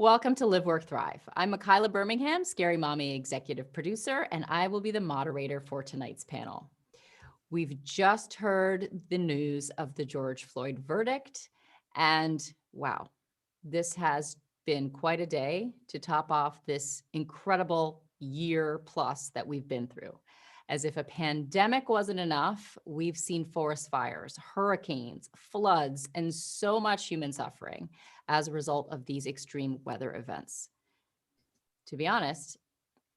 Welcome to Live, Work, Thrive. I'm Michaela Birmingham, Scary Mommy executive producer, and I will be the moderator for tonight's panel. We've just heard the news of the George Floyd verdict, and wow, this has been quite a day to top off this incredible year plus that we've been through. As if a pandemic wasn't enough, we've seen forest fires, hurricanes, floods, and so much human suffering as a result of these extreme weather events. To be honest,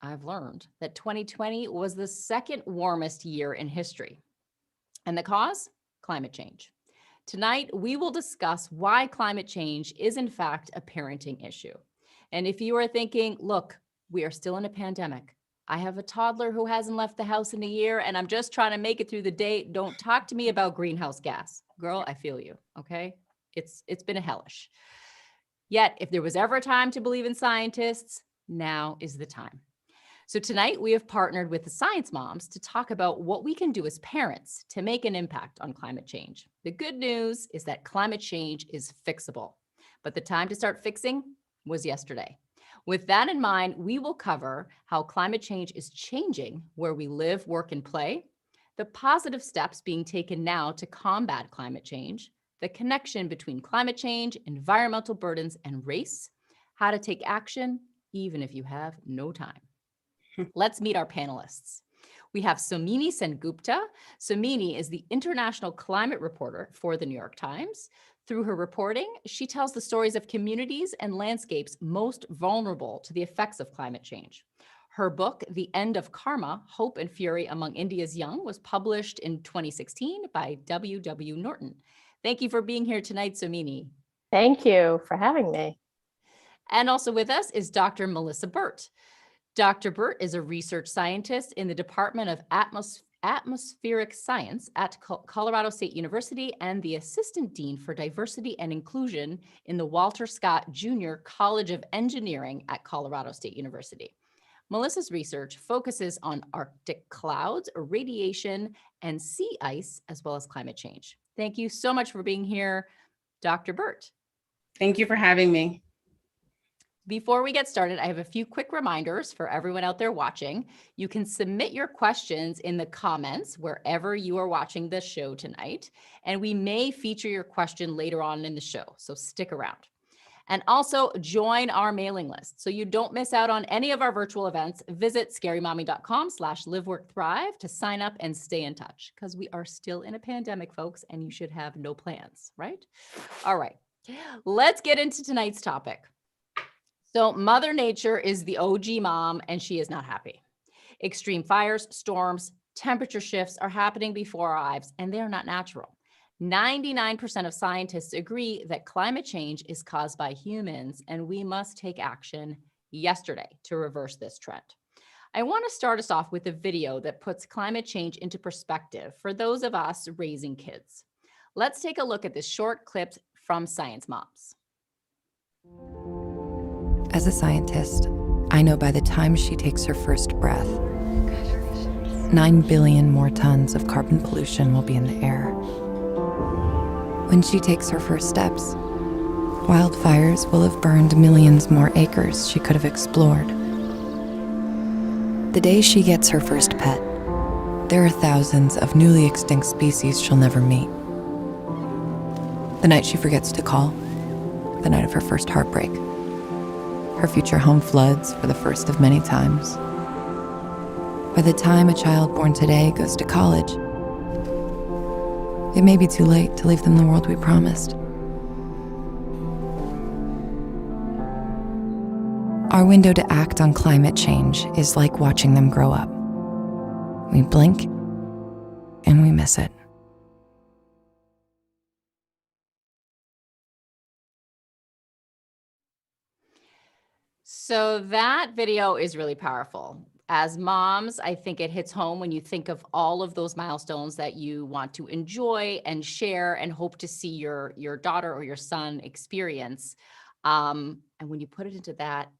I've learned that 2020 was the second warmest year in history. And the cause? Climate change. Tonight, we will discuss why climate change is in fact a parenting issue. And if you are thinking, look, we are still in a pandemic. I have a toddler who hasn't left the house in a year and I'm just trying to make it through the day. Don't talk to me about greenhouse gas. Girl, I feel you, okay? It's been a hellish. Yet, if there was ever a time to believe in scientists, now is the time. So tonight we have partnered with the Science Moms to talk about what we can do as parents to make an impact on climate change. The good news is that climate change is fixable, but the time to start fixing was yesterday. With that in mind, we will cover how climate change is changing where we live, work, and play, the positive steps being taken now to combat climate change, the connection between climate change, environmental burdens, and race, how to take action even if you have no time. Let's meet our panelists. We have Somini Sengupta. Somini is the international climate reporter for the New York Times. Through her reporting, she tells the stories of communities and landscapes most vulnerable to the effects of climate change. Her book, The End of Karma, Hope and Fury Among India's Young, was published in 2016 by W.W. Norton. Thank you for being here tonight, Somini. Thank you for having me. And also with us is Dr. Melissa Burt. Dr. Burt is a research scientist in the Department of Atmospheric Science at Colorado State University and the Assistant Dean for Diversity and Inclusion in the Walter Scott Jr. College of Engineering at Colorado State University. Melissa's research focuses on Arctic clouds, radiation, and sea ice, as well as climate change. Thank you so much for being here, Dr. Burt. Thank you for having me. Before we get started, I have a few quick reminders for everyone out there watching. You can submit your questions in the comments wherever you are watching this show tonight, and we may feature your question later on in the show, so stick around. And also join our mailing list so you don't miss out on any of our virtual events. Visit scarymommy.com/liveworkthrive to sign up and stay in touch because we are still in a pandemic, folks, and you should have no plans, right? All right, let's get into tonight's topic. So Mother Nature is the OG mom, and she is not happy. Extreme fires, storms, temperature shifts are happening before our eyes, and they're not natural. 99% of scientists agree that climate change is caused by humans, and we must take action yesterday to reverse this trend. I want to start us off with a video that puts climate change into perspective for those of us raising kids. Let's take a look at this short clip from Science Moms. As a scientist, I know by the time she takes her first breath, 9 billion more tons of carbon pollution will be in the air. When she takes her first steps, wildfires will have burned millions more acres she could have explored. The day she gets her first pet, there are thousands of newly extinct species she'll never meet. The night she forgets to call, the night of her first heartbreak. Her future home floods for the first of many times. By the time a child born today goes to college, it may be too late to leave them the world we promised. Our window to act on climate change is like watching them grow up. We blink and we miss it. So that video is really powerful. As moms, I think it hits home when you think of all of those milestones that you want to enjoy and share and hope to see your daughter or your son experience. And when you put it into that,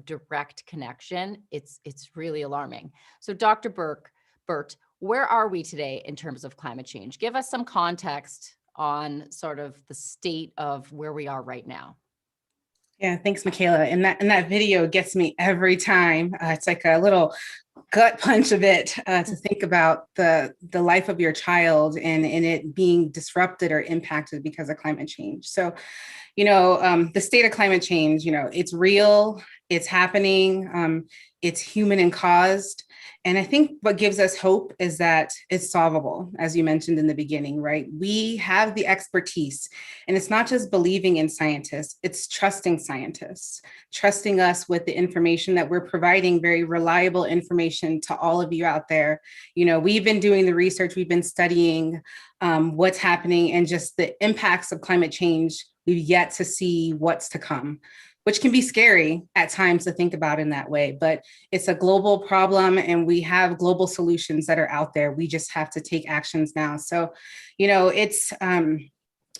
direct connection, it's really alarming. So Dr. Burt, where are we today in terms of climate change? Give us some context on sort of the state of where we are right now. Yeah, thanks, Michaela. And that video gets me every time. It's like a little gut punch of it to think about the life of your child and it being disrupted or impacted because of climate change. So, the state of climate change, it's real, it's happening, it's human and caused. And I think what gives us hope is that it's solvable, as you mentioned in the beginning, right? We have the expertise, and it's not just believing in scientists, it's trusting scientists, trusting us with the information that we're providing, very reliable information to all of you out there. We've been doing the research, we've been studying what's happening and just the impacts of climate change. We've yet to see what's to come, which can be scary at times to think about in that way. But it's a global problem and we have global solutions that are out there. We just have to take actions now. So, it's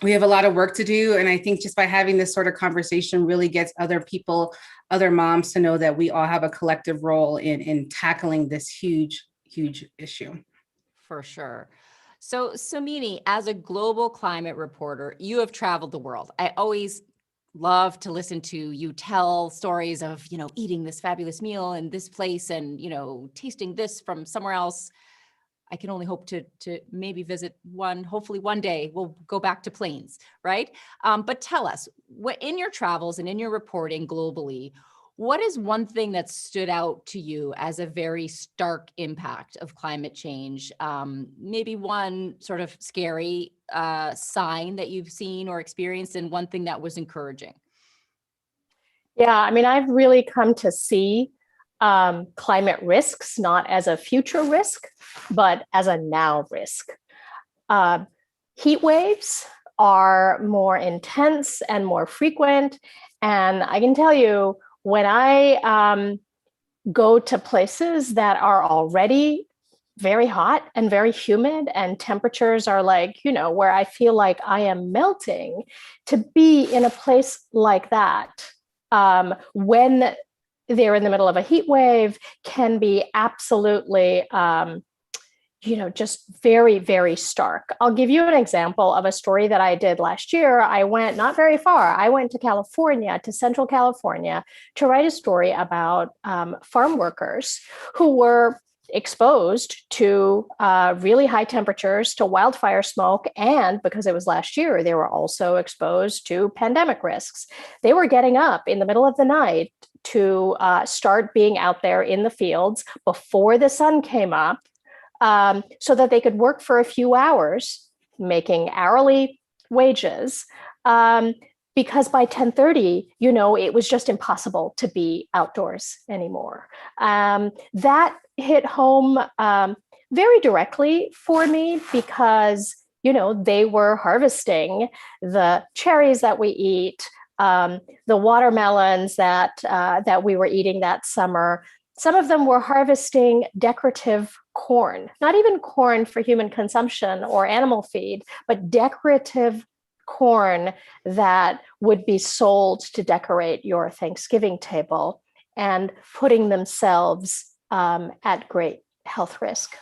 we have a lot of work to do. And I think just by having this sort of conversation really gets other people, other moms to know that we all have a collective role in tackling this huge, huge issue. For sure. So, Samini, as a global climate reporter, you have traveled the world. I always love to listen to you tell stories of, eating this fabulous meal in this place and, tasting this from somewhere else. I can only hope to maybe visit one, hopefully one day we'll go back to plains, right? But tell us, in your travels and in your reporting globally, what is one thing that stood out to you as a very stark impact of climate change? Maybe one sort of scary sign that you've seen or experienced, and one thing that was encouraging. Yeah, I mean, I've really come to see climate risks not as a future risk, but as a now risk. Heat waves are more intense and more frequent. And I can tell you, when I go to places that are already very hot and very humid and temperatures are like, where I feel like I am melting, to be in a place like that when they're in the middle of a heat wave can be absolutely just very, very stark. I'll give you an example of a story that I did last year. I went not very far. I went to California, to Central California, to write a story about farm workers who were exposed to really high temperatures, to wildfire smoke, and because it was last year, they were also exposed to pandemic risks. They were getting up in the middle of the night to start being out there in the fields before the sun came up, so that they could work for a few hours, making hourly wages, because by 10:30, it was just impossible to be outdoors anymore. That hit home very directly for me because, they were harvesting the cherries that we eat, the watermelons that we were eating that summer. Some of them were harvesting decorative corn, not even corn for human consumption or animal feed, but decorative corn that would be sold to decorate your Thanksgiving table, and putting themselves at great health risk.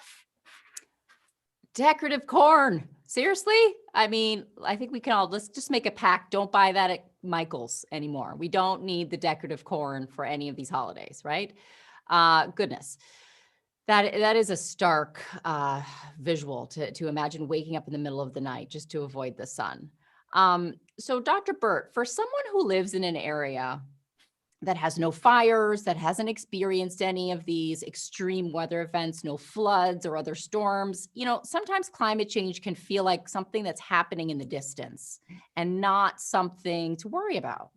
Decorative corn. Seriously? I mean, I think we can all, let's just make a pact. Don't buy that at Michael's anymore. We don't need the decorative corn for any of these holidays, right? Goodness. That is a stark visual to imagine waking up in the middle of the night just to avoid the sun. So Dr. Burt, for someone who lives in an area that has no fires, that hasn't experienced any of these extreme weather events, no floods or other storms, sometimes climate change can feel like something that's happening in the distance and not something to worry about.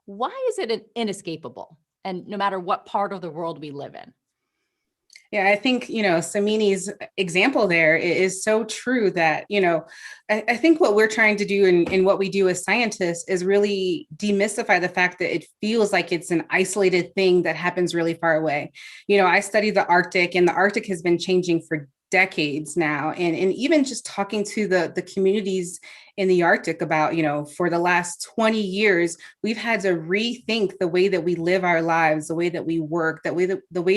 Why is it inescapable? And no matter what part of the world we live in. Yeah, I think, Samini's example there is so true that, I think what we're trying to do and what we do as scientists is really demystify the fact that it feels like it's an isolated thing that happens really far away. I study the Arctic, and the Arctic has been changing for decades now. And even just talking to the communities in the Arctic about, for the last 20 years, we've had to rethink the way that we live our lives, the way that we work, the way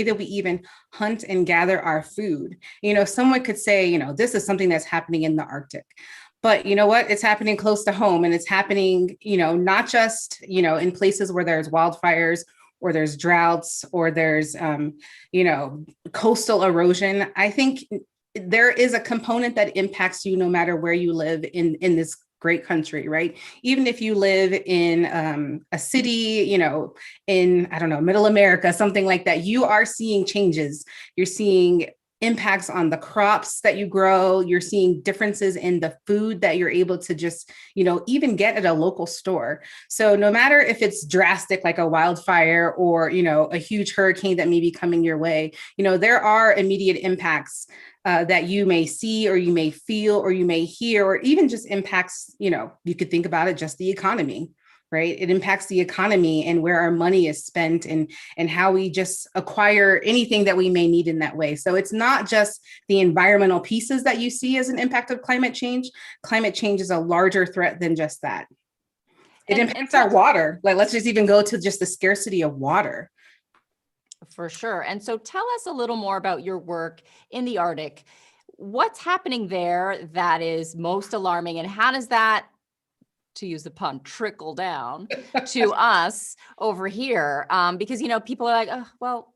that we even hunt and gather our food. Someone could say, this is something that's happening in the Arctic. But you know what? It's happening close to home, and it's happening, not just, in places where there's wildfires or there's droughts or there's, coastal erosion. I think there is a component that impacts you no matter where you live in this great country, right? Even if you live in a city, in, I don't know, middle America, something like that, you are seeing changes. You're seeing impacts on the crops that you grow. You're seeing differences in the food that you're able to just, even get at a local store. So no matter if it's drastic, like a wildfire or, a huge hurricane that may be coming your way, there are immediate impacts that you may see or you may feel or you may hear, or even just impacts, you could think about it, just the economy, right? It impacts the economy and where our money is spent and how we just acquire anything that we may need in that way. So it's not just the environmental pieces that you see as an impact of climate change. Climate change is a larger threat than just that. It impacts our water. Like, let's just even go to just the scarcity of water. For sure. And so tell us a little more about your work in the Arctic. What's happening there that is most alarming, and how does that, to use the pun, trickle down to us over here? Because, people are like, oh, well,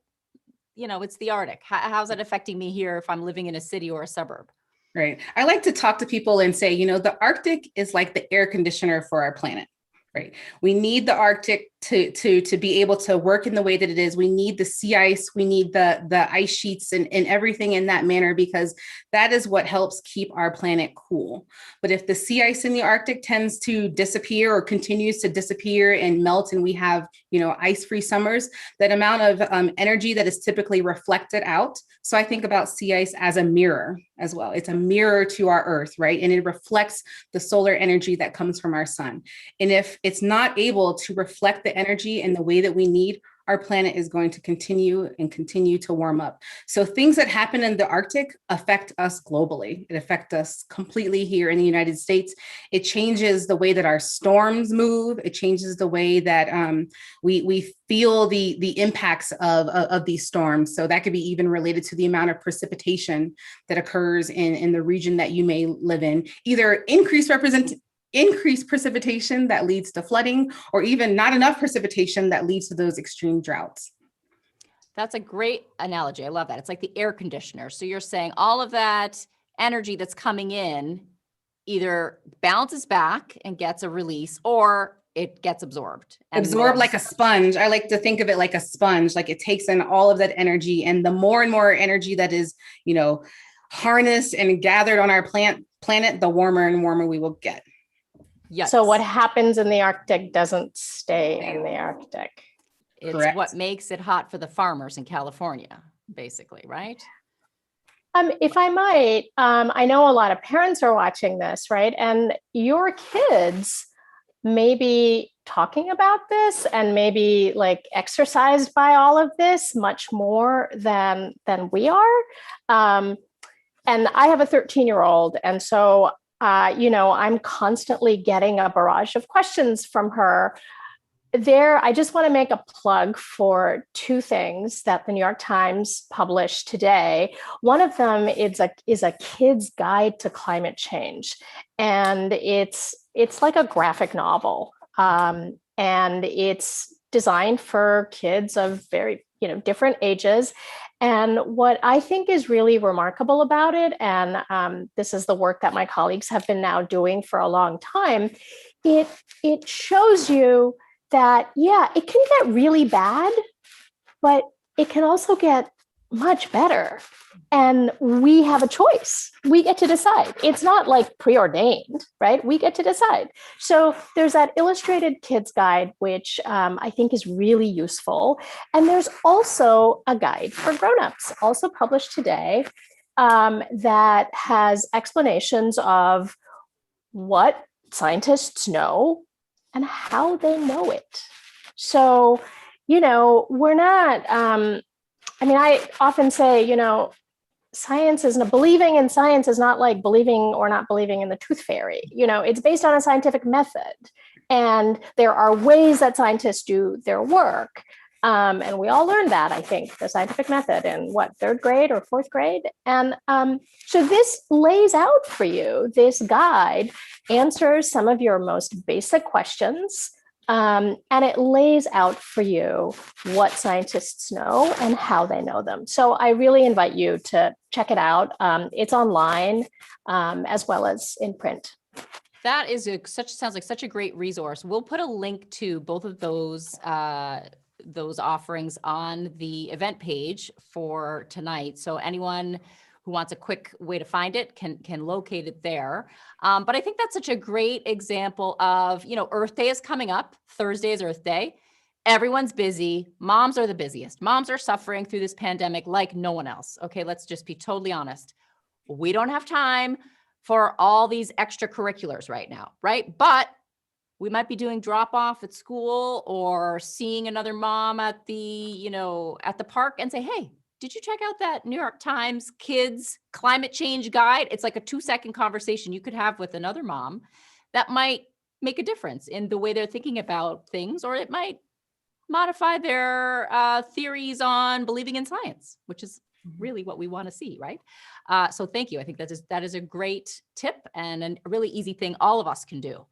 it's the Arctic. How's that affecting me here if I'm living in a city or a suburb? Right. I like to talk to people and say, the Arctic is like the air conditioner for our planet. Right. We need the Arctic to be able to work in the way that it is. We need the sea ice. We need the ice sheets and everything in that manner, because that is what helps keep our planet cool. But if the sea ice in the Arctic tends to disappear or continues to disappear and melt, and we have, ice-free summers, that amount of energy that is typically reflected out. So I think about sea ice as a mirror as well. It's a mirror to our Earth, right? And it reflects the solar energy that comes from our sun. And if it's not able to reflect the energy in the way that we need, our planet is going to continue to warm up. So things that happen in the Arctic affect us globally. It affects us completely here in the United States. It changes the way that our storms move. It changes the way that we feel the impacts of these storms. So that could be even related to the amount of precipitation that occurs in the region that you may live in, either increased precipitation that leads to flooding, or even not enough precipitation that leads to those extreme droughts. That's a great analogy. I love that. It's like the air conditioner. So you're saying all of that energy that's coming in either bounces back and gets a release, or it gets absorbed. Absorbed like a sponge. I like to think of it like a sponge, like it takes in all of that energy. And the more and more energy that is, harnessed and gathered on our planet, the warmer and warmer we will get. Yes. So what happens in the Arctic doesn't stay in the Arctic. It's Correct. What makes it hot for the farmers in California, basically, right? If I might, I know a lot of parents are watching this, right? And your kids may be talking about this and maybe like exercised by all of this much more than we are. And I have a 13-year-old. And so I'm constantly getting a barrage of questions from her. I just want to make a plug for two things that the New York Times published today. One of them is a kid's guide to climate change, and it's like a graphic novel, and it's designed for kids of very different ages. And what I think is really remarkable about it, and this is the work that my colleagues have been now doing for a long time, it shows you that, it can get really bad, but it can also get much better. And we have a choice. We get to decide. It's not like preordained, right? We get to decide. So there's that illustrated kids guide, which I think is really useful. And there's also a guide for grownups, also published today, that has explanations of what scientists know and how they know it. So, we're not, I often say, believing in science is not like believing or not believing in the tooth fairy. It's based on a scientific method. And there are ways that scientists do their work. And we all learned that, I think, the scientific method in what, third grade or fourth grade? And so this lays out for you, this guide answers some of your most basic questions. And it lays out for you what scientists know and how they know them. So I really invite you to check it out. It's online as well as in print. That is sounds like such a great resource. We'll put a link to both of those offerings on the event page for tonight. So anyone who wants a quick way to find it can locate it there. But I think that's such a great example of, Earth Day is coming up. Thursday is Earth Day. Everyone's busy. Moms are the busiest. Moms are suffering through this pandemic like no one else. Okay, let's just be totally honest. We don't have time for all these extracurriculars right now, right? But we might be doing drop off at school or seeing another mom at the park and say, hey, did you check out that New York Times kids climate change guide? It's like a 2-second conversation you could have with another mom that might make a difference in the way they're thinking about things, or it might modify their theories on believing in science, which is really what we want to see, right? So thank you. I think that is a great tip and a really easy thing all of us can do.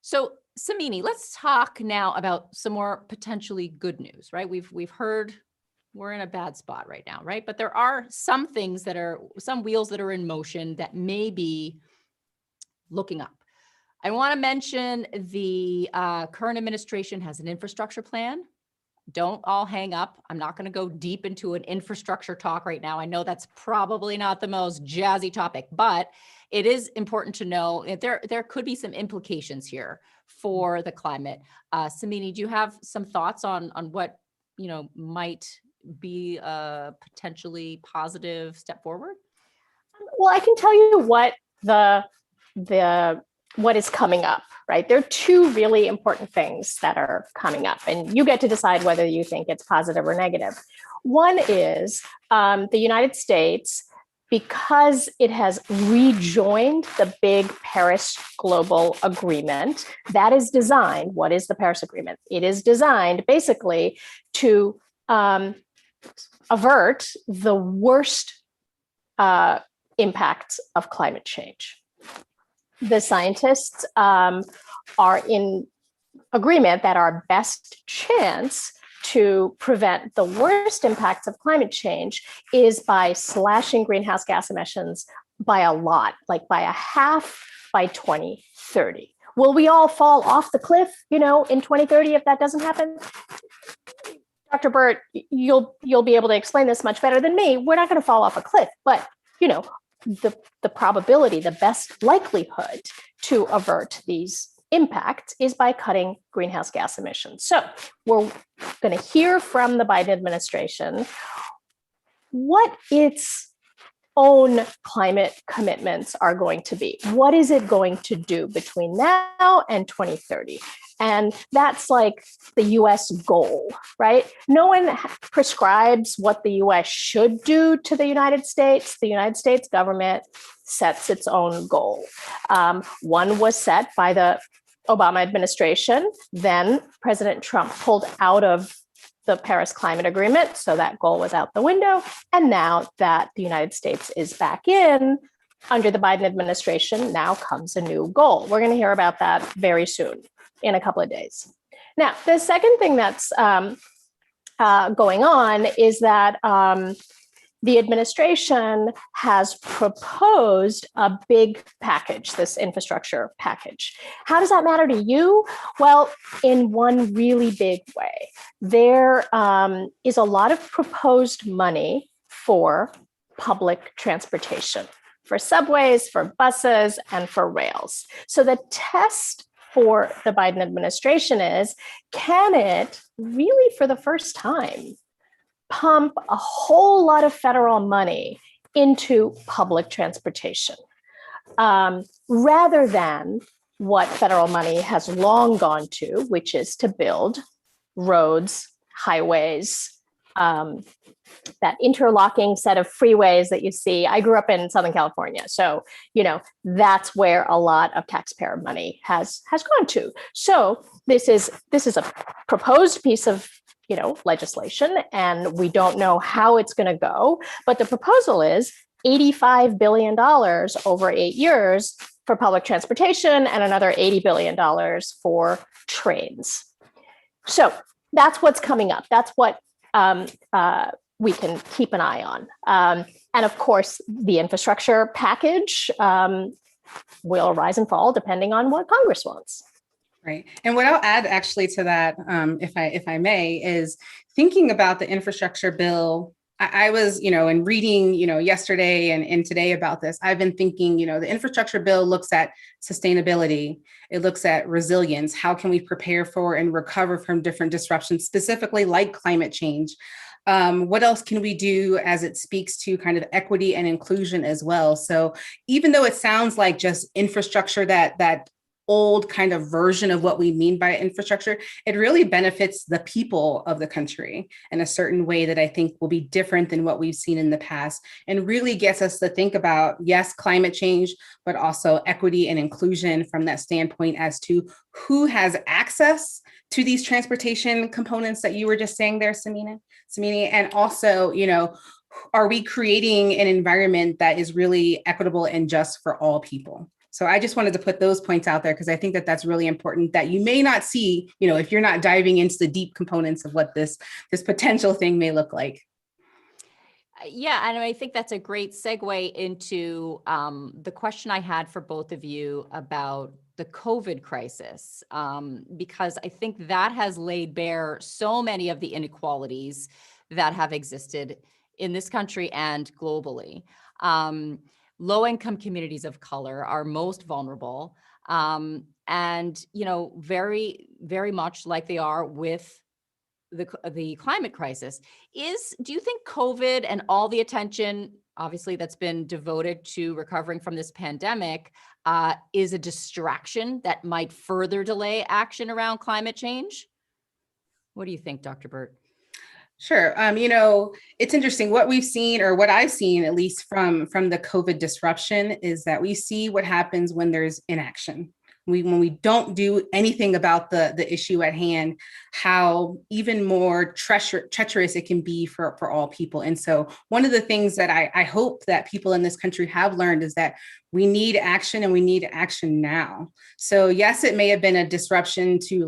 So Samini, let's talk now about some more potentially good news, right? We've heard we're in a bad spot right now, right? But there are some wheels that are in motion that may be looking up. I want to mention the current administration has an infrastructure plan. Don't all hang up. I'm not going to go deep into an infrastructure talk right now. I know that's probably not the most jazzy topic, but it is important to know that there could be some implications here for the climate. Samini, do you have some thoughts on what might be a potentially positive step forward? Well, I can tell you what what is coming up, right? There are two really important things that are coming up, and you get to decide whether you think it's positive or negative. One is the United States, because it has rejoined the big Paris Global Agreement that is designed, what is the Paris Agreement? It is designed basically to avert the worst impacts of climate change. The scientists are in agreement that our best chance to prevent the worst impacts of climate change is by slashing greenhouse gas emissions by a lot, like by a half by 2030. Will we all fall off the cliff, in 2030 if that doesn't happen? Dr. Burt, you'll be able to explain this much better than me. We're not going to fall off a cliff, but the probability, the best likelihood to avert these impacts is by cutting greenhouse gas emissions. So we're going to hear from the Biden administration what its own climate commitments are going to be. What is it going to do between now and 2030? And that's like the US goal, right? No one prescribes what the US should do to the United States. The United States government sets its own goal. One was set by the Obama administration. Then President Trump pulled out of the Paris Climate Agreement, so that goal was out the window. And now that the United States is back in, under the Biden administration, now comes a new goal. We're going to hear about that very soon, in a couple of days. Now, the second thing that's going on is that the administration has proposed a big package, this infrastructure package. How does that matter to you? Well, in one really big way. There is a lot of proposed money for public transportation, for subways, for buses, and for rails. So the test for the Biden administration is, can it really, for the first time, pump a whole lot of federal money into public transportation, rather than what federal money has long gone to, which is to build roads, highways, that interlocking set of freeways that you see. I grew up in Southern California, so that's where a lot of taxpayer money has gone to. So this is a proposed piece of legislation, and we don't know how it's going to go. But the proposal is $85 billion over 8 years for public transportation and another $80 billion for trains. So that's what's coming up. That's what we can keep an eye on. And of course, the infrastructure package will rise and fall depending on what Congress wants. Right. And what I'll add actually to that, if I may, is thinking about the infrastructure bill. I was, in reading, yesterday and today about this, I've been thinking, the infrastructure bill looks at sustainability. It looks at resilience. How can we prepare for and recover from different disruptions, specifically like climate change? What else can we do as it speaks to kind of equity and inclusion as well? So even though it sounds like just infrastructure, that old kind of version of what we mean by infrastructure, it really benefits the people of the country in a certain way that I think will be different than what we've seen in the past, and really gets us to think about, yes, climate change, but also equity and inclusion from that standpoint as to who has access to these transportation components that you were just saying there, Samini, and also, are we creating an environment that is really equitable and just for all people? So I just wanted to put those points out there because I think that that's really important, that you may not see, if you're not diving into the deep components of what this potential thing may look like. Yeah, and I think that's a great segue into the question I had for both of you about the COVID crisis, because I think that has laid bare so many of the inequalities that have existed in this country and globally. Low-income communities of color are most vulnerable, and very, very much like they are with the climate crisis. Do you think COVID and all the attention, obviously, that's been devoted to recovering from this pandemic, is a distraction that might further delay action around climate change? What do you think, Dr. Burt? Sure. It's interesting what we've seen, or what I've seen, at least from the COVID disruption, is that we see what happens when there's inaction. When we don't do anything about the issue at hand, how even more treacherous it can be for all people. And so one of the things that I hope that people in this country have learned is that we need action, and we need action now. So yes, it may have been a disruption to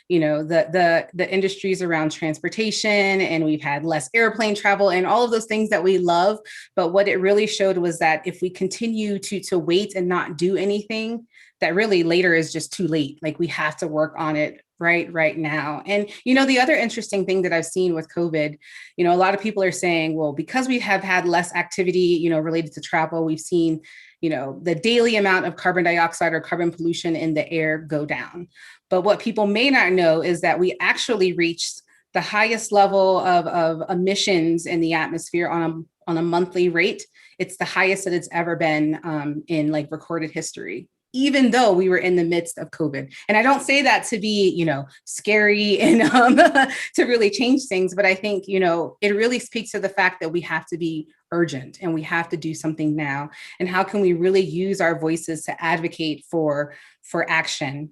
the industries around transportation, and we've had less airplane travel and all of those things that we love. But what it really showed was that if we continue to wait and not do anything, that really later is just too late. Like, we have to work on it right now. And, the other interesting thing that I've seen with COVID, a lot of people are saying, well, because we have had less activity, related to travel, we've seen, the daily amount of carbon dioxide or carbon pollution in the air go down. But what people may not know is that we actually reached the highest level of emissions in the atmosphere on a monthly rate. It's the highest that it's ever been in recorded history, even though we were in the midst of COVID. And I don't say that to be, scary and to really change things, but I think, it really speaks to the fact that we have to be urgent and we have to do something now. And how can we really use our voices to advocate for action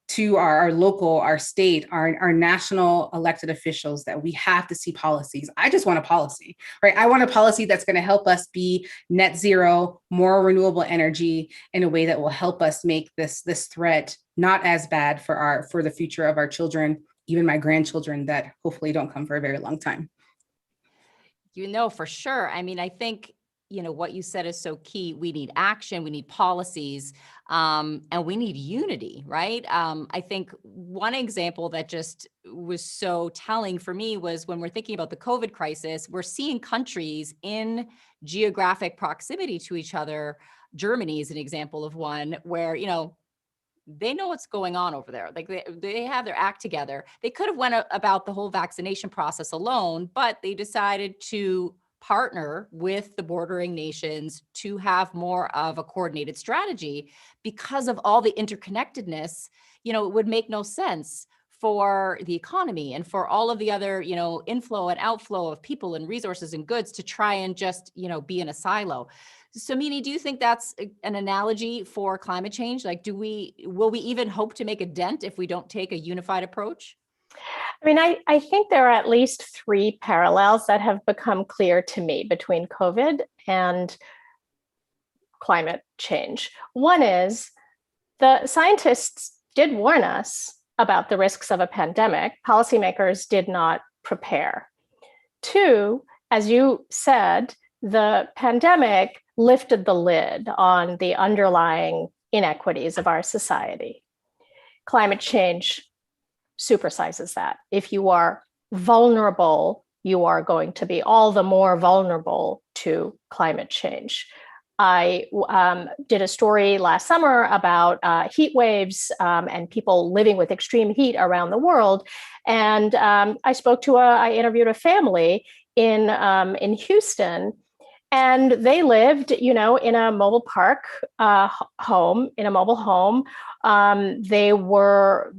to our local, our state, our national elected officials, that we have to see policies. I just want a policy, right? I want a policy that's going to help us be net zero, more renewable energy in a way that will help us make this threat not as bad for the future of our children, even my grandchildren that hopefully don't come for a very long time. For sure. I mean, I think, what you said is so key. We need action, we need policies, and we need unity, right? I think one example that just was so telling for me was when we're thinking about the COVID crisis, we're seeing countries in geographic proximity to each other. Germany is an example of one where, they know what's going on over there. Like they have their act together. They could have went about the whole vaccination process alone, but they decided to partner with the bordering nations to have more of a coordinated strategy because of all the interconnectedness. It would make no sense for the economy and for all of the other, inflow and outflow of people and resources and goods to try and just, be in a silo. So, Mini, do you think that's an analogy for climate change? Like, will we even hope to make a dent if we don't take a unified approach? I mean, I think there are at least three parallels that have become clear to me between COVID and climate change. One is the scientists did warn us about the risks of a pandemic. Policymakers did not prepare. Two, as you said, the pandemic lifted the lid on the underlying inequities of our society. Climate change supersizes that. If you are vulnerable, you are going to be all the more vulnerable to climate change. I did a story last summer about heat waves and people living with extreme heat around the world. And I interviewed a family in Houston, and they lived, in a mobile park home, in a mobile home. They were,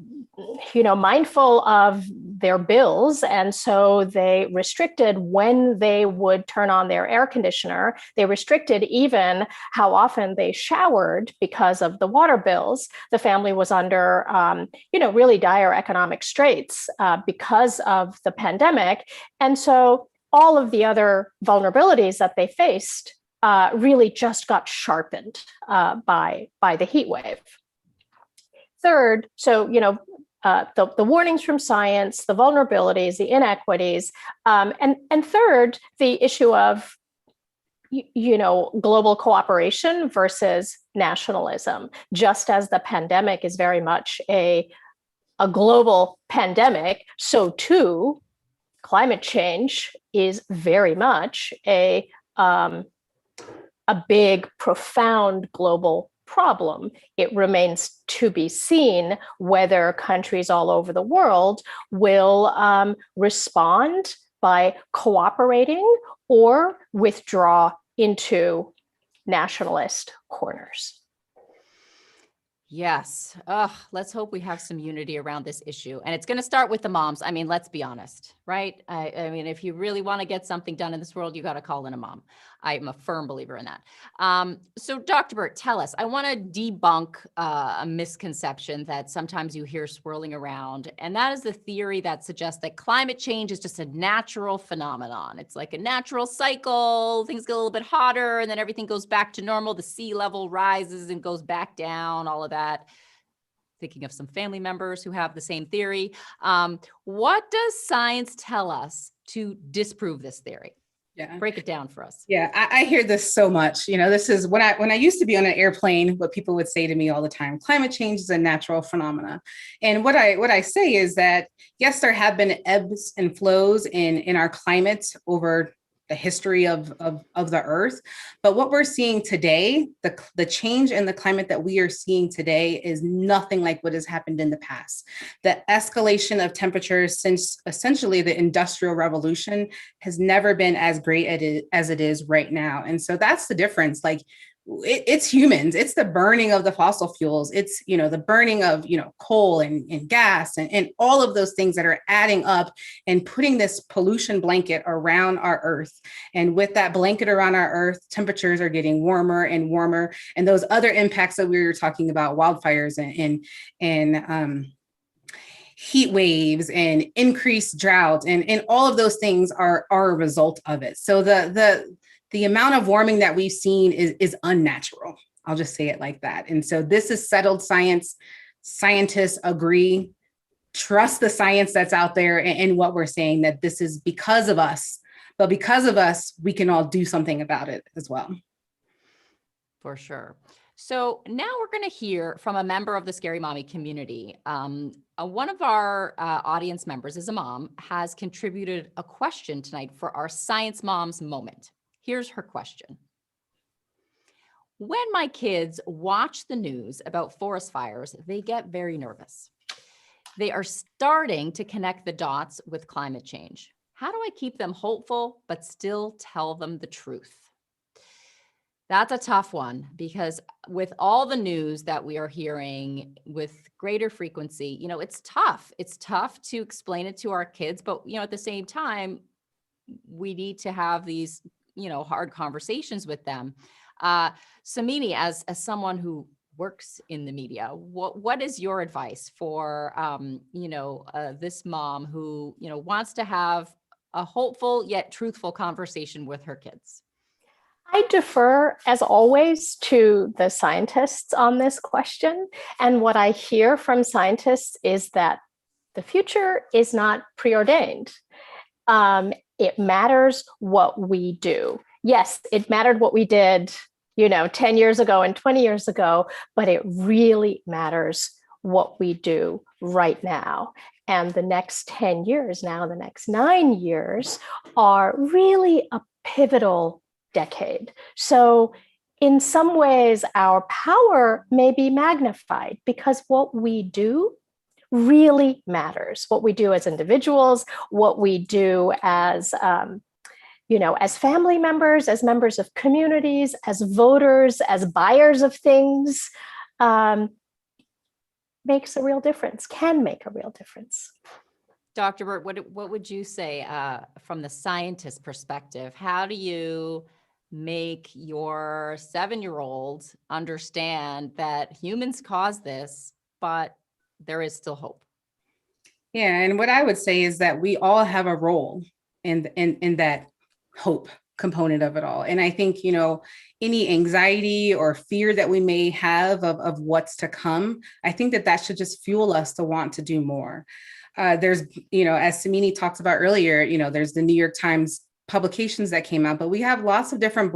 mindful of their bills. And so they restricted when they would turn on their air conditioner. They restricted even how often they showered because of the water bills. The family was under, really dire economic straits because of the pandemic. And so all of the other vulnerabilities that they faced really just got sharpened by the heat wave. Third, so, the warnings from science, the vulnerabilities, the inequities, and third, the issue of, global cooperation versus nationalism. Just as the pandemic is very much a global pandemic, so too, climate change is very much a big, profound global problem. It remains to be seen whether countries all over the world will respond by cooperating or withdraw into nationalist corners. Yes. Let's hope we have some unity around this issue. And it's going to start with the moms. I mean, let's be honest, right? I mean, if you really want to get something done in this world, you got to call in a mom. I'm a firm believer in that. So Dr. Burt, tell us, I want to debunk a misconception that sometimes you hear swirling around. And that is the theory that suggests that climate change is just a natural phenomenon. It's like a natural cycle. Things get a little bit hotter and then everything goes back to normal. The sea level rises and goes back down, all of that. Thinking of some family members who have the same theory. What does science tell us to disprove this theory? Yeah. Break it down for us. Yeah, I hear this so much. This is when I used to be on an airplane, what people would say to me all the time: climate change is a natural phenomena. And what I say is that, yes, there have been ebbs and flows in our climate over the history of the earth. But what we're seeing today, the change in the climate that we are seeing today is nothing like what has happened in the past. The escalation of temperatures since essentially the Industrial Revolution has never been as great as it is right now. And so that's the difference. Like, it's humans, it's the burning of the fossil fuels, it's, the burning of, coal and gas and all of those things that are adding up and putting this pollution blanket around our earth. And with that blanket around our earth, temperatures are getting warmer and warmer. And those other impacts that we were talking about, wildfires and heat waves and increased drought and all of those things are a result of it. So the amount of warming that we've seen is unnatural. I'll just say it like that. And so this is settled science. Scientists agree. Trust the science that's out there and what we're saying, that this is because of us. But because of us, we can all do something about it as well. For sure. So now we're going to hear from a member of the Scary Mommy community. One of our audience members is a mom, has contributed a question tonight for our Science Moms moment. Here's her question. When my kids watch the news about forest fires, they get very nervous. They are starting to connect the dots with climate change. How do I keep them hopeful, but still tell them the truth? That's a tough one, because with all the news that we are hearing with greater frequency, it's tough. It's tough to explain it to our kids, but at the same time, we need to have these hard conversations with them. Samini, as someone who works in the media. What is your advice for, this mom who, wants to have a hopeful yet truthful conversation with her kids? I defer, as always, to the scientists on this question. And what I hear from scientists is that the future is not preordained. It matters what we do. Yes, it mattered what we did, 10 years ago and 20 years ago, but it really matters what we do right now. And the next 10 years now, the next 9 years are really a pivotal decade. So in some ways, our power may be magnified because what we do really matters. What we do as individuals, what we do as as family members, as members of communities, as voters, as buyers of things, makes a real difference, can make a real difference. Dr. Burt, what would you say from the scientist perspective? How do you make your 7-year-old understand that humans cause this, but there is still hope? Yeah, and what I would say is that we all have a role in that hope component of it all. And I think, any anxiety or fear that we may have of what's to come, I think that should just fuel us to want to do more. There's, as Samini talked about earlier, there's the New York Times publications that came out, but we have lots of different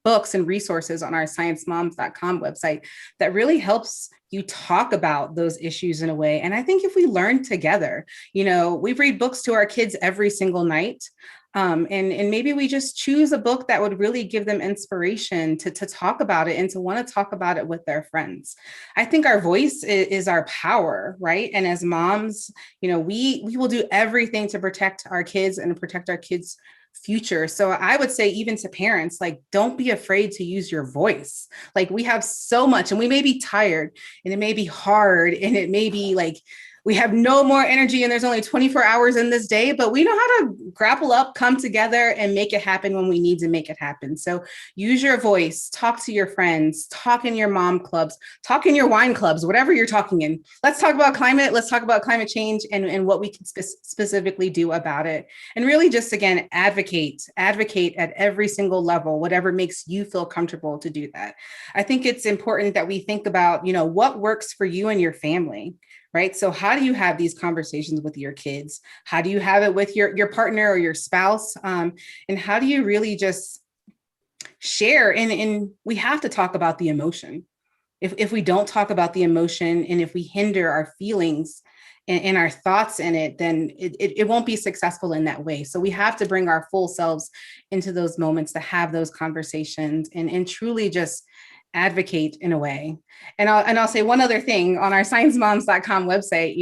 books and resources on our sciencemoms.com website that really helps you talk about those issues in a way. And I think if we learn together, we read books to our kids every single night. And maybe we just choose a book that would really give them inspiration to talk about it and to want to talk about it with their friends. I think our voice is our power, right? And as moms, we will do everything to protect our kids and protect our kids' future. So I would say, even to parents, don't be afraid to use your voice. We have so much, and we may be tired, and it may be hard, and it may be we have no more energy and there's only 24 hours in this day, but we know how to grapple up, come together, and make it happen when we need to make it happen. So use your voice, talk to your friends, talk in your mom clubs, talk in your wine clubs, whatever you're talking in. Let's talk about climate. Let's talk about climate change and what we can specifically do about it. And really just, again, advocate at every single level, whatever makes you feel comfortable to do that. I think it's important that we think about, what works for you and your family. Right. So how do you have these conversations with your kids? How do you have it with your partner or your spouse? And how do you really just share? And we have to talk about the emotion. If we don't talk about the emotion, and if we hinder our feelings and our thoughts in it, then it won't be successful in that way. So we have to bring our full selves into those moments to have those conversations and truly just advocate in a way. And I'll say one other thing on our sciencemoms.com website,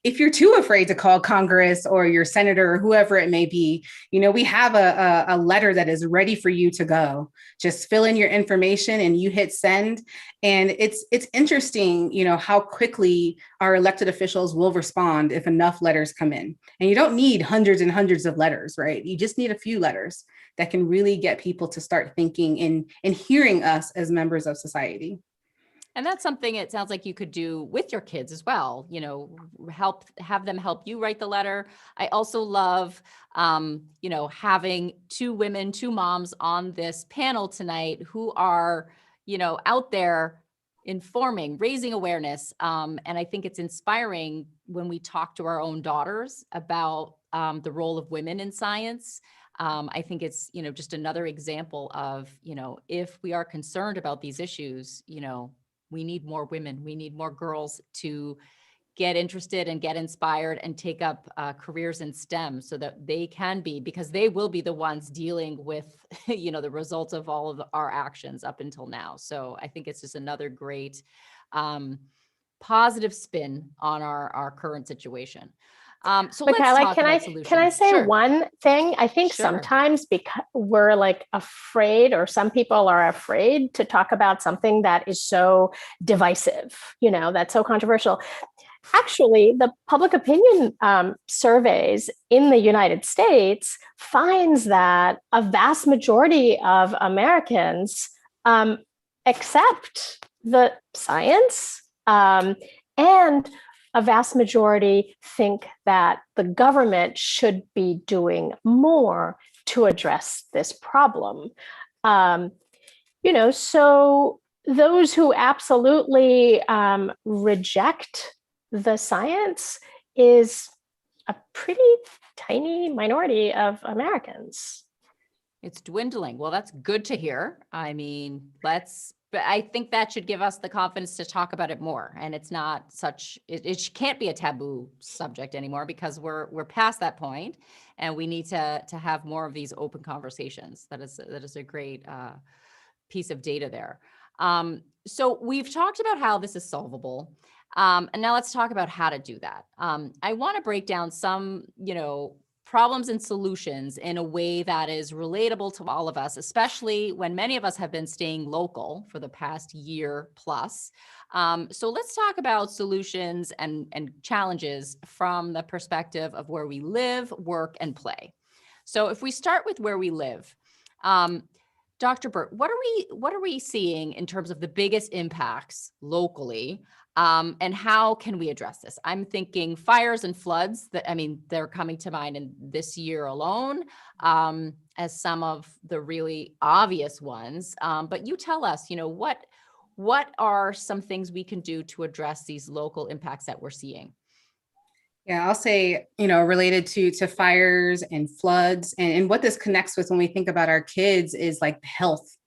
if you're too afraid to call Congress or your senator or whoever it may be, we have a letter that is ready for you to go. Just fill in your information and you hit send. And it's interesting, how quickly our elected officials will respond if enough letters come in. And you don't need hundreds and hundreds of letters, right? You just need a few letters that can really get people to start thinking and hearing us as members of society. And that's something it sounds like you could do with your kids as well, have them help you write the letter. I also love, having two moms on this panel tonight who are, out there informing, raising awareness. And I think it's inspiring when we talk to our own daughters about the role of women in science. I think it's, just another example of, if we are concerned about these issues, we need more women, we need more girls to get interested and get inspired and take up careers in STEM so that they can be, because they will be the ones dealing with, the results of all of our actions up until now. So I think it's just another great positive spin on our current situation. So But let's talk can about I solutions. say Sure. one thing? I think Sure. sometimes because we're afraid, or some people are afraid to talk about something that is so divisive, that's so controversial. Actually, the public opinion surveys in the United States finds that a vast majority of Americans accept the science. And a vast majority think that the government should be doing more to address this problem. So those who absolutely reject the science is a pretty tiny minority of Americans. It's dwindling. Well, that's good to hear. I mean, but I think that should give us the confidence to talk about it more. And it's not it can't be a taboo subject anymore, because we're past that point, and we need to have more of these open conversations. That is a great piece of data there. So we've talked about how this is solvable. And now let's talk about how to do that. I want to break down some, problems and solutions in a way that is relatable to all of us, especially when many of us have been staying local for the past year plus. So let's talk about solutions and challenges from the perspective of where we live, work, and play. So if we start with where we live, Dr. Burt, what are we seeing in terms of the biggest impacts locally? And how can we address this? I'm thinking fires and floods they're coming to mind in this year alone, as some of the really obvious ones. But you tell us, what are some things we can do to address these local impacts that we're seeing? Yeah, I'll say, related to fires and floods, and what this connects with when we think about our kids is like health.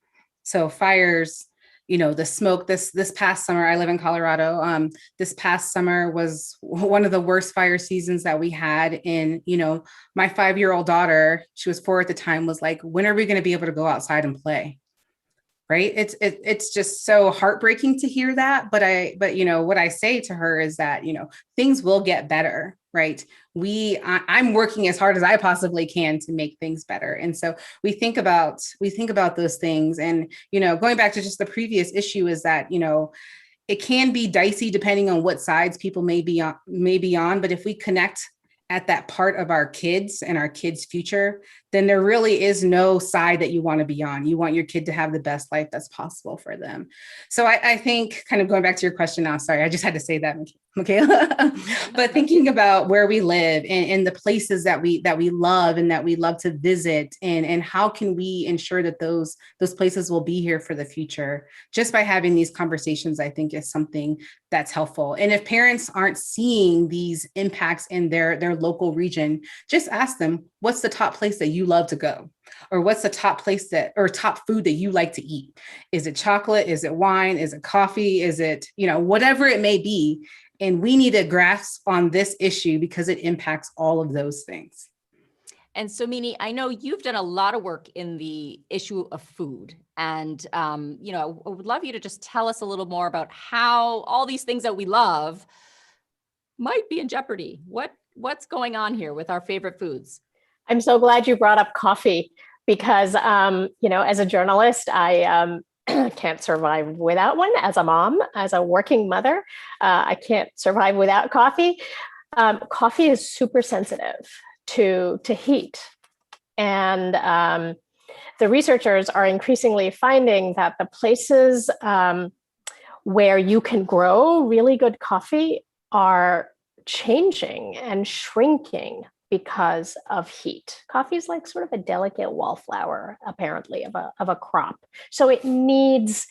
So fires, the smoke this past summer, I live in Colorado. This past summer was one of the worst fire seasons that we had. And, my 5-year-old daughter, she was 4 at the time, was like, when are we going to be able to go outside and play? Right. It's just so heartbreaking to hear that. But what I say to her is that, things will get better. Right. I'm working as hard as I possibly can to make things better. And so we think about those things. And, going back to just the previous issue is that, it can be dicey depending on what sides people may be on. But if we connect at that part of our kids and our kids' future, then there really is no side that you want to be on. You want your kid to have the best life that's possible for them. So I think, kind of going back to your question now, sorry, I just had to say that, Michaela, but thinking about where we live and the places that we love and that we love to visit, and how can we ensure that those places will be here for the future, just by having these conversations, I think is something that's helpful. And if parents aren't seeing these impacts in their local region, just ask them, what's the top place that you love to go? Or what's the top top food that you like to eat? Is it chocolate? Is it wine? Is it coffee? Is it, whatever it may be? And we need to grasp on this issue because it impacts all of those things. And so, Mini, I know you've done a lot of work in the issue of food. And, I would love you to just tell us a little more about how all these things that we love might be in jeopardy. What's going on here with our favorite foods? I'm so glad you brought up coffee because, as a journalist, I can't survive without one. As a mom, as a working mother, I can't survive without coffee. Coffee is super sensitive to heat. And the researchers are increasingly finding that the places where you can grow really good coffee are changing and shrinking because of heat. Coffee is like sort of a delicate wallflower, apparently, of a crop. So it needs,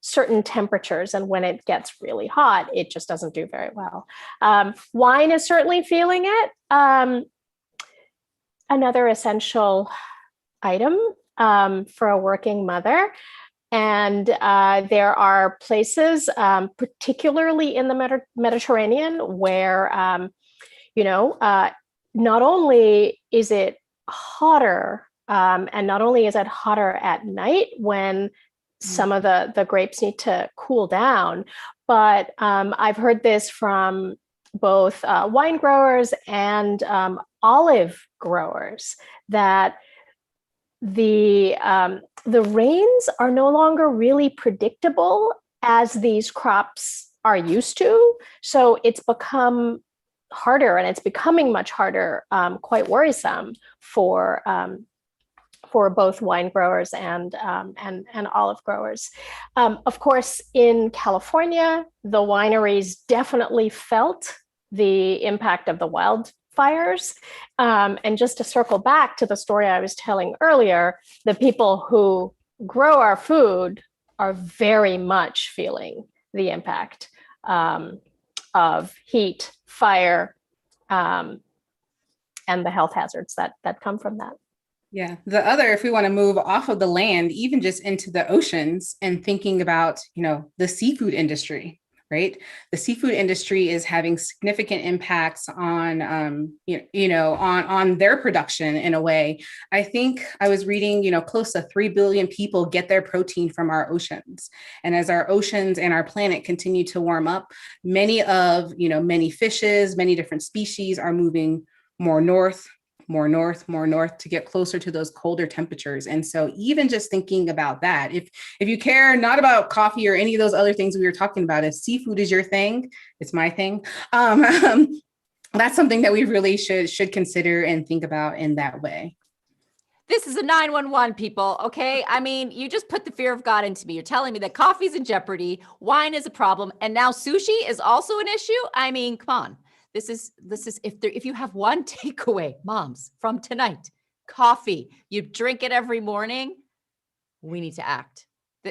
certain temperatures. And when it gets really hot, it just doesn't do very well. Wine is certainly feeling it. Another essential item for a working mother. And there are places, particularly in the Mediterranean, where not only is it hotter, and not only is it hotter at night when some of the grapes need to cool down, but I've heard this from both wine growers and olive growers that the rains are no longer really predictable as these crops are used to. So it's become harder, and it's becoming much harder, quite worrisome for for both wine growers and olive growers. Of course, in California, the wineries definitely felt the impact of the wildfires. And just to circle back to the story I was telling earlier, the people who grow our food are very much feeling the impact of heat, fire, and the health hazards that come from that. Yeah. The other, if we want to move off of the land, even just into the oceans and thinking about, the seafood industry, right? The seafood industry is having significant impacts on, on their production in a way. I think I was reading, close to 3 billion people get their protein from our oceans. And as our oceans and our planet continue to warm up, many fishes, many different species are moving more north to get closer to those colder temperatures. And so even just thinking about that, if you care not about coffee or any of those other things we were talking about, if seafood is your thing, it's my thing. That's something that we really should consider and think about in that way. This is a 911, people, okay? I mean, you just put the fear of God into me. You're telling me that coffee's in jeopardy, wine is a problem, and now sushi is also an issue? I mean, come on. This is if you have one takeaway, moms, from tonight, coffee, you drink it every morning, we need to act.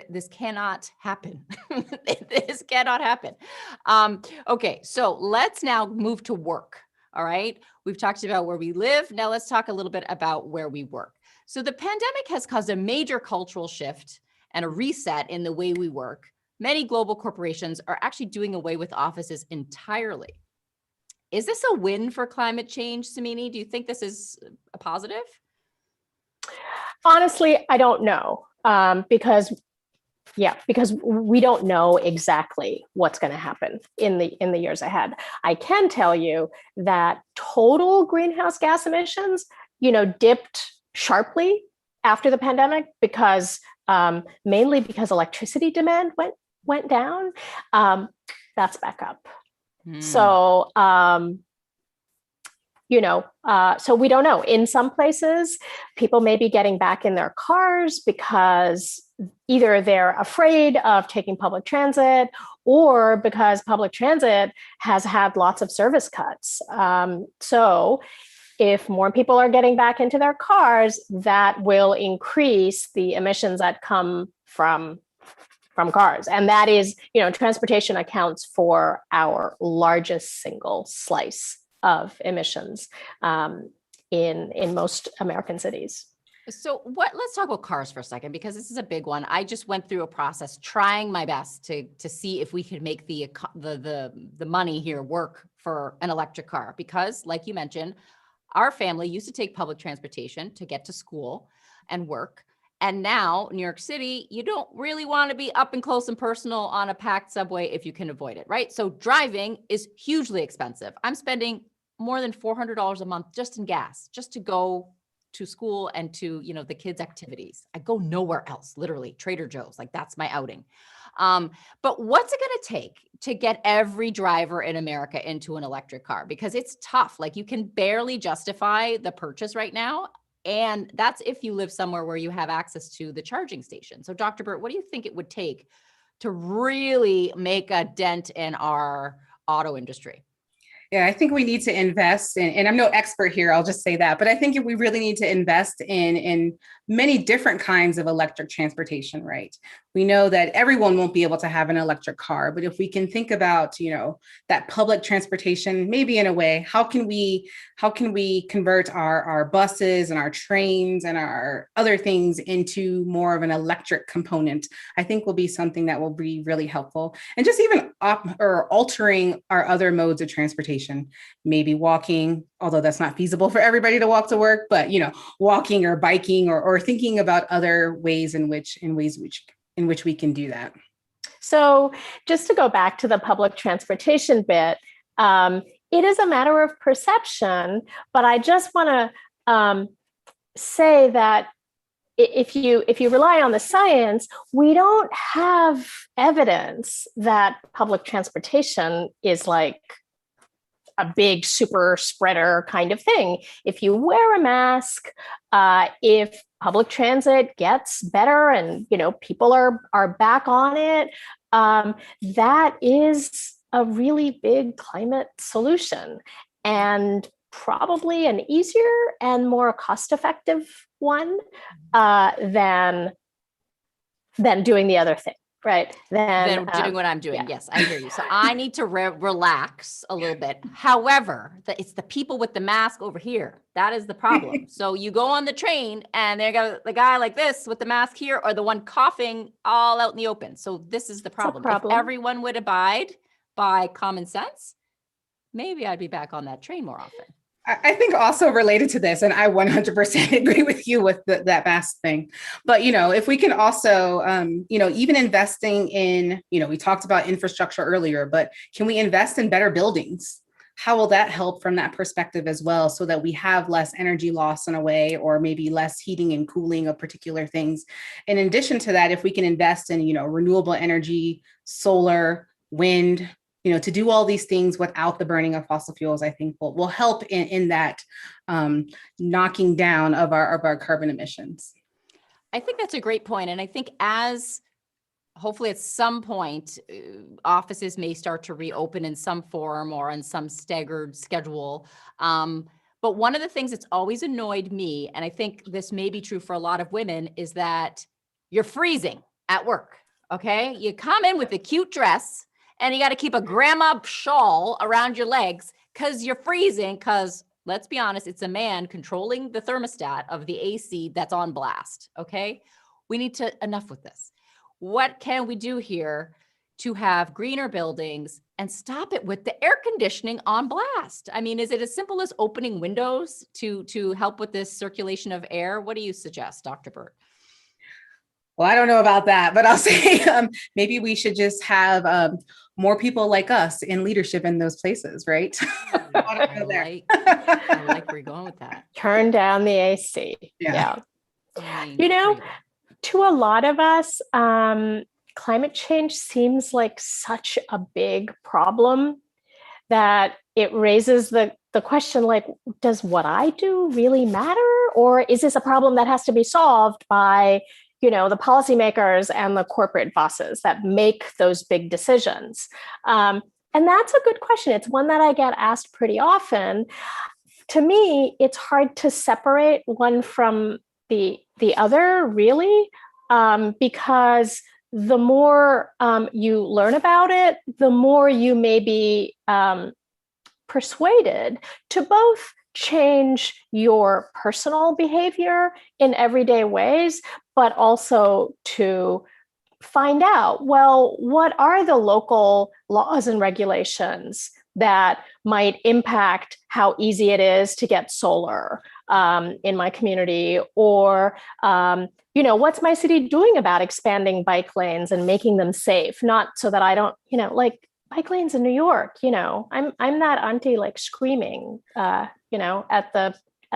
This cannot happen. This cannot happen. Okay, so let's now move to work. All right. We've talked about where we live. Now let's talk a little bit about where we work. So the pandemic has caused a major cultural shift and a reset in the way we work. Many global corporations are actually doing away with offices entirely. Is this a win for climate change, Samini? Do you think this is a positive? Honestly, I don't know, because we don't know exactly what's going to happen in the years ahead. I can tell you that total greenhouse gas emissions, dipped sharply after the pandemic because mainly because electricity demand went down. That's back up. So, so we don't know. In some places, people may be getting back in their cars because either they're afraid of taking public transit or because public transit has had lots of service cuts. So if more people are getting back into their cars, that will increase the emissions that come from cars. And that is, transportation accounts for our largest single slice of emissions in most American cities. So let's talk about cars for a second, because this is a big one. I just went through a process trying my best to see if we could make the money here work for an electric car, because like you mentioned, our family used to take public transportation to get to school and work. And now, New York City, you don't really want to be up and close and personal on a packed subway if you can avoid it, right? So driving is hugely expensive. I'm spending more than $400 a month just in gas, just to go to school and to, the kids' activities. I go nowhere else, literally, Trader Joe's, like that's my outing. But what's it going to take to get every driver in America into an electric car? Because it's tough. Like you can barely justify the purchase right now. And that's if you live somewhere where you have access to the charging station. So Dr. Burt, what do you think it would take to really make a dent in our auto industry? Yeah, I think we need to invest in, and I'm no expert here, I'll just say that, but I think we really need to invest in many different kinds of electric transportation, right? We know that everyone won't be able to have an electric car, but if we can think about, that public transportation, maybe in a way, how can we convert our buses and our trains and our other things into more of an electric component? I think will be something that will be really helpful. And just even altering our other modes of transportation, maybe walking, although that's not feasible for everybody to walk to work, but walking or biking or thinking about other ways in which we can do that. So just to go back to the public transportation bit, it is a matter of perception, but I just want to say that if you rely on the science, we don't have evidence that public transportation is like a big super spreader kind of thing. If you wear a mask, if public transit gets better and, people are back on it, that is a really big climate solution, and probably an easier and more cost-effective one than doing the other thing, right? Than doing what I'm doing. Yeah. Yes, I hear you. So I need to relax a little bit. However, it's the people with the mask over here. That is the problem. So you go on the train and they got the guy like this with the mask here, or the one coughing all out in the open. So this is the problem. If everyone would abide by common sense, maybe I'd be back on that train more often. I think also related to this, and I 100% agree with you with that mask thing, but, if we can also, even investing in, we talked about infrastructure earlier, but can we invest in better buildings? How will that help from that perspective as well, so that we have less energy loss in a way, or maybe less heating and cooling of particular things? In addition to that, if we can invest in, renewable energy, solar, wind, to do all these things without the burning of fossil fuels, I think will help in that knocking down of our carbon emissions. I think that's a great point. And I think hopefully at some point, offices may start to reopen in some form or on some staggered schedule. But one of the things that's always annoyed me, and I think this may be true for a lot of women, is that you're freezing at work, okay? You come in with a cute dress, and you got to keep a grandma shawl around your legs because you're freezing, because let's be honest, it's a man controlling the thermostat of the AC that's on blast, okay? We need to, enough with this. What can we do here to have greener buildings and stop it with the air conditioning on blast? I mean, is it as simple as opening windows to help with this circulation of air? What do you suggest, Dr. Burt? Well, I don't know about that, but I'll say maybe we should just have more people like us in leadership in those places, right? I like where you're going with that. Turn down the AC. Yeah. To a lot of us, climate change seems like such a big problem that it raises the question, like, does what I do really matter? Or is this a problem that has to be solved by the policymakers and the corporate bosses that make those big decisions? And that's a good question. It's one that I get asked pretty often. To me, it's hard to separate one from the other, really, because the more you learn about it, the more you may be persuaded to both change your personal behavior in everyday ways, but also to find out, well, what are the local laws and regulations that might impact how easy it is to get solar in my community? Or, what's my city doing about expanding bike lanes and making them safe? Not so that I don't, like bike lanes in New York, I'm that auntie like screaming, at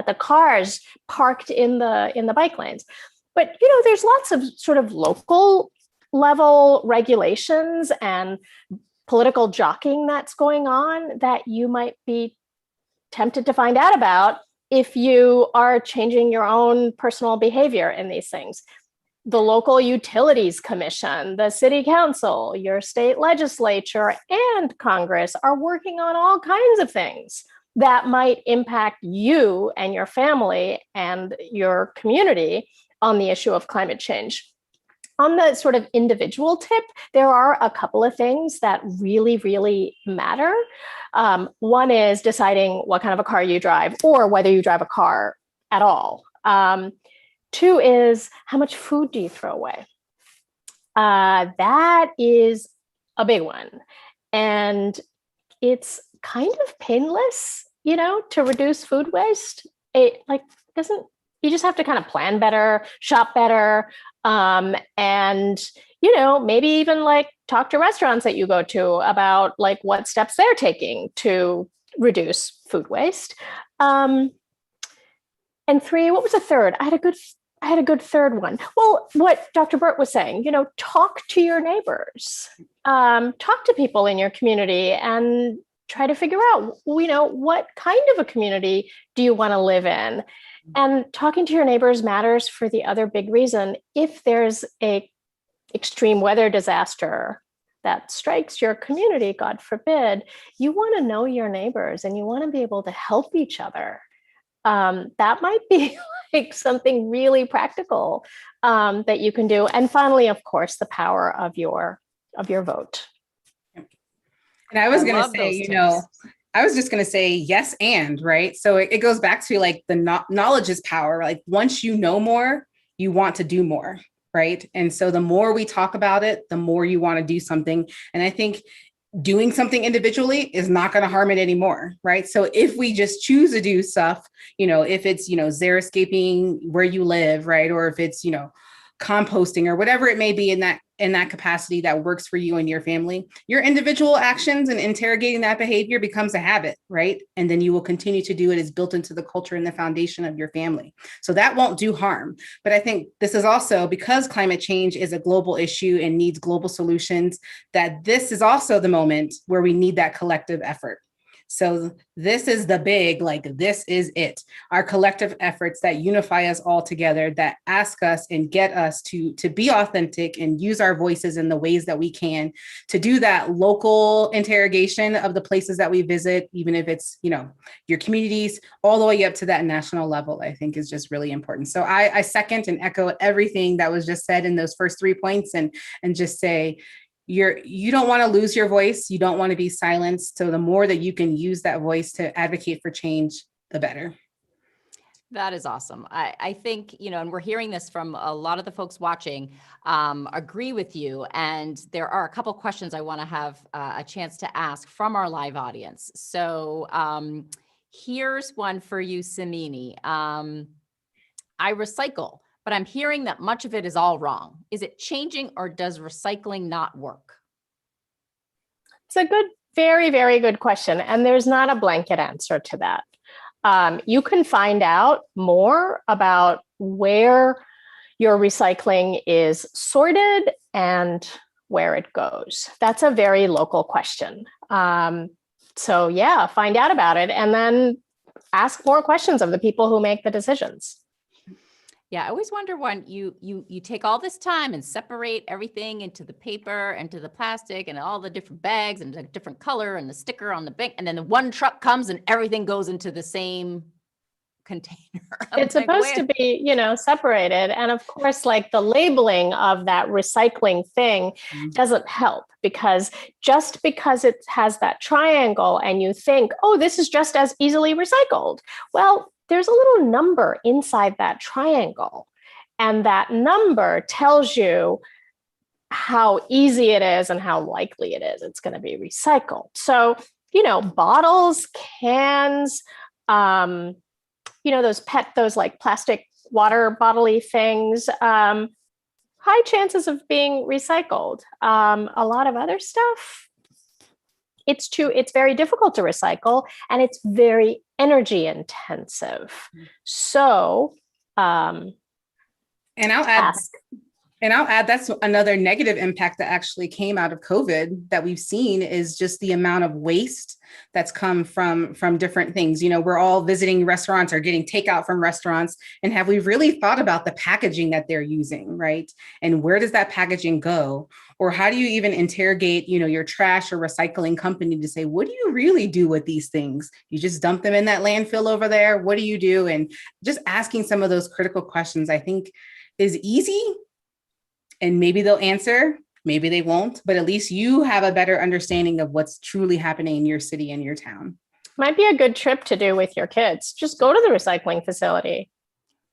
the cars parked in the bike lanes. But, there's lots of sort of local level regulations and political jockeying that's going on that you might be tempted to find out about if you are changing your own personal behavior in these things. The local utilities commission, the city council, your state legislature, and Congress are working on all kinds of things that might impact you and your family and your community on the issue of climate change. On the sort of individual tip, there are a couple of things that really, really matter. One is deciding what kind of a car you drive, or whether you drive a car at all. Two is, how much food do you throw away? That is a big one. And it's kind of painless, to reduce food waste. It you just have to kind of plan better, shop better, and maybe even like talk to restaurants that you go to about like what steps they're taking to reduce food waste. And three, what was the third? I had a good third one. Well, what Dr. Burt was saying, talk to your neighbors, talk to people in your community, and try to figure out, what kind of a community do you want to live in? And talking to your neighbors matters for the other big reason. If there's a extreme weather disaster that strikes your community, God forbid, you want to know your neighbors and you want to be able to help each other. That might be like something really practical that you can do. And finally, of course, the power of your vote. And I was going to love those say, tips. I was just going to say yes, and right. So it goes back to like the knowledge is power. Like once you know more, you want to do more, right? And so the more we talk about it, the more you want to do something. And I think doing something individually is not going to harm it anymore, right? So if we just choose to do stuff, if it's, xeriscaping where you live, right? Or if it's, composting or whatever it may be in that capacity that works for you and your family, your individual actions and interrogating that behavior becomes a habit, right? And then you will continue to do it as built into the culture and the foundation of your family. So that won't do harm. But I think this is also because climate change is a global issue and needs global solutions, that this is also the moment where we need that collective effort. So this is the big, this is it. Our collective efforts that unify us all together, that ask us and get us to be authentic and use our voices in the ways that we can, to do that local interrogation of the places that we visit, even if it's, your communities, all the way up to that national level, I think is just really important. So I second and echo everything that was just said in those first 3 points and just say, you don't want to lose your voice. You don't want to be silenced. So the more that you can use that voice to advocate for change, the better. That is awesome. I think, and we're hearing this from a lot of the folks watching, agree with you. And there are a couple questions I want to have a chance to ask from our live audience. So here's one for you, Samini. I recycle, but I'm hearing that much of it is all wrong. Is it changing or does recycling not work? It's a good, very, very good question. And there's not a blanket answer to that. You can find out more about where your recycling is sorted and where it goes. That's a very local question. So yeah, find out about it and then ask more questions of the people who make the decisions. Yeah, I always wonder when you take all this time and separate everything into the paper and to the plastic and all the different bags and the different color and the sticker on the bag, and then the one truck comes and everything goes into the same container. It's supposed to be, separated. And of course, like the labeling of that recycling thing doesn't help, because just because it has that triangle and you think, oh, this is just as easily recycled. Well, there's a little number inside that triangle, and that number tells you how easy it is and how likely it is it's going to be recycled. So, bottles, cans, those like plastic water bottle-y things, high chances of being recycled. A lot of other stuff, it's very difficult to recycle, and it's very energy intensive. So, and I'll add that's another negative impact that actually came out of COVID that we've seen, is just the amount of waste that's come from different things. We're all visiting restaurants or getting takeout from restaurants, and have we really thought about the packaging that they're using, right? And where does that packaging go? Or how do you even interrogate, your trash or recycling company to say, what do you really do with these things? You just dump them in that landfill over there? What do you do? And just asking some of those critical questions, I think, is easy. And maybe they'll answer, maybe they won't, but at least you have a better understanding of what's truly happening in your city and your town. Might be a good trip to do with your kids. Just go to the recycling facility.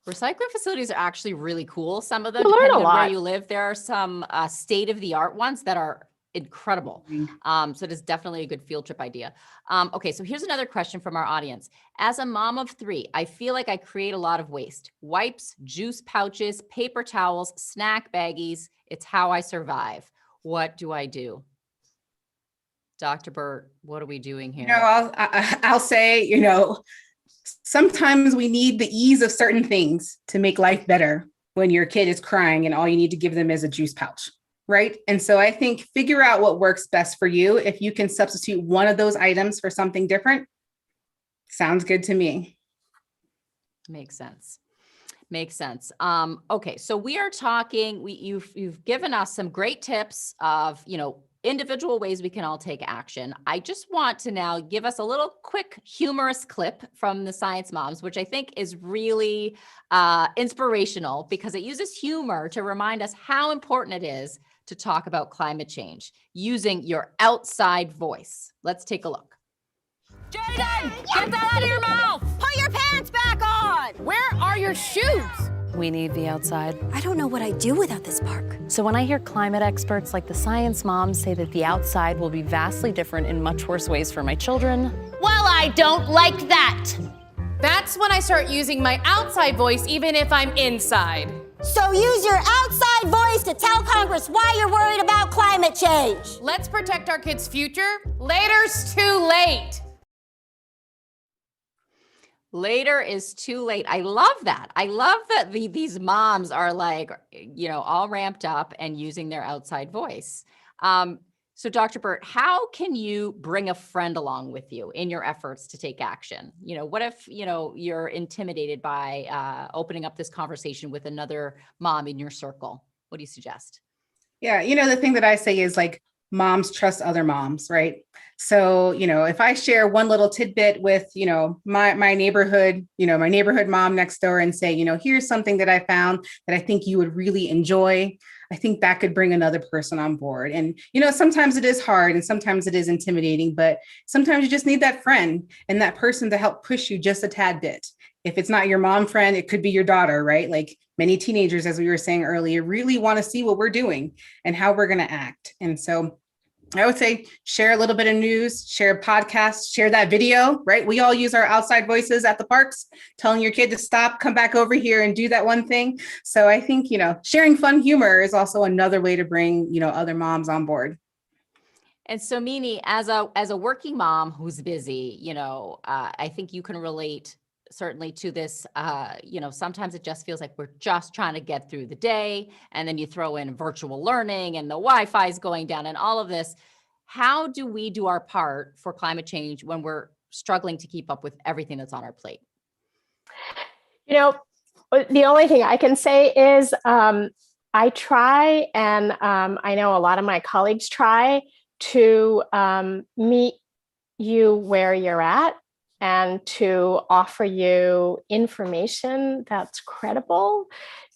Recycling facilities are actually really cool. Some of them, You learn depending a on where lot. you live, there are some state-of-the-art ones that are incredible. So it is definitely a good field trip idea. Okay, so here's another question from our audience. As a mom of 3, I feel like I create a lot of waste. Wipes, juice pouches, paper towels, snack baggies. It's how I survive. What do I do? Dr. Burt, what are we doing here? I'll say, sometimes we need the ease of certain things to make life better when your kid is crying and all you need to give them is a juice pouch, right? And so I think figure out what works best for you. If you can substitute one of those items for something different, sounds good to me. Makes sense. Makes sense. Okay, so we are talking. You've given us some great tips of individual ways we can all take action. I just want to now give us a little quick humorous clip from the Science Moms, which I think is really inspirational because it uses humor to remind us how important it is to talk about climate change using your outside voice. Let's take a look. Jaden, get that out of your mouth! Put your pants back on! Where are your shoes? We need the outside. I don't know what I'd do without this park. So when I hear climate experts like the Science Moms say that the outside will be vastly different in much worse ways for my children, Well, I don't like that. That's when I start using my outside voice even if I'm inside. So use your outside voice to tell Congress why you're worried about climate change. Let's protect our kids' future. Later's too late. Later is too late. I love that. I love that these moms are like, all ramped up and using their outside voice. So Dr. Burt, how can you bring a friend along with you in your efforts to take action? What if, you're intimidated by opening up this conversation with another mom in your circle? What do you suggest? Yeah, the thing that I say is like, moms trust other moms, right? So, if I share one little tidbit with, my neighborhood, my neighborhood mom next door and say, here's something that I found that I think you would really enjoy, I think that could bring another person on board. And, sometimes it is hard and sometimes it is intimidating, but sometimes you just need that friend and that person to help push you just a tad bit. If it's not your mom friend, it could be your daughter, right? Like many teenagers, as we were saying earlier, really want to see what we're doing and how we're going to act. And so I would say share a little bit of news, share a podcast, share that video, right? We all use our outside voices at the parks, telling your kid to stop, come back over here and do that one thing. So I think, sharing fun humor is also another way to bring, other moms on board. And so Mimi, as a working mom who's busy, I think you can relate certainly to this. Sometimes it just feels like we're just trying to get through the day, and then you throw in virtual learning and the Wi-Fi is going down and all of this. How do we do our part for climate change when we're struggling to keep up with everything that's on our plate? The only thing I can say is I try, and I know a lot of my colleagues try to meet you where you're at and to offer you information that's credible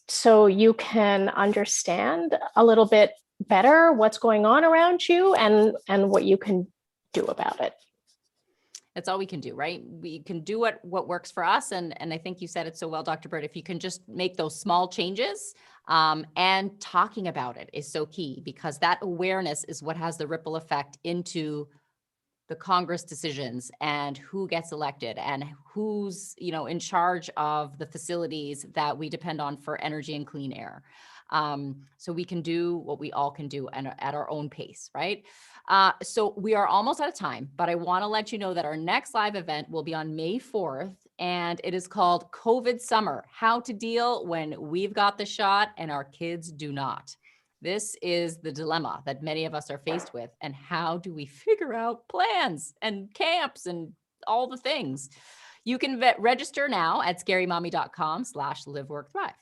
so you can understand a little bit better what's going on around you and what you can do about it. That's all we can do, right? We can do what works for us. And I think you said it so well, Dr. Burt, if you can just make those small changes, and talking about it is so key, because that awareness is what has the ripple effect into the Congress decisions and who gets elected and who's, in charge of the facilities that we depend on for energy and clean air. So we can do what we all can do at our own pace, right? So we are almost out of time, but I want to let you know that our next live event will be on May 4th, and it is called COVID Summer: How to Deal When We've Got the Shot and Our Kids Do Not. This is the dilemma that many of us are faced with. And how do we figure out plans and camps and all the things? You can register now at scarymommy.com/live.work.thrive.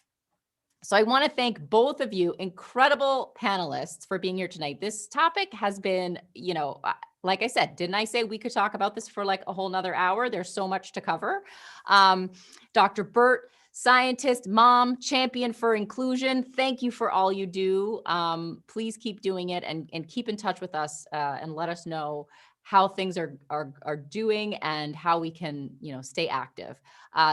So I want to thank both of you, incredible panelists, for being here tonight. This topic has been, like I said, didn't I say we could talk about this for like a whole nother hour? There's so much to cover. Dr. Burt, scientist, mom, champion for inclusion, thank you for all you do. Please keep doing it and keep in touch with us and let us know how things are doing and how we can, stay active.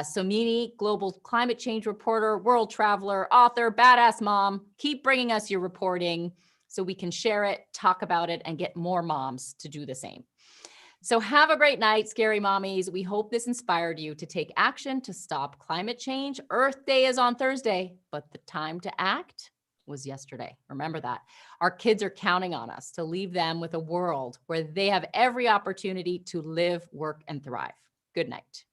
So Mimi, global climate change reporter, world traveler, author, badass mom, keep bringing us your reporting so we can share it, talk about it, and get more moms to do the same. So have a great night, Scary Mommies. We hope this inspired you to take action to stop climate change. Earth Day is on Thursday, but the time to act was yesterday. Remember that. Our kids are counting on us to leave them with a world where they have every opportunity to live, work, and thrive. Good night.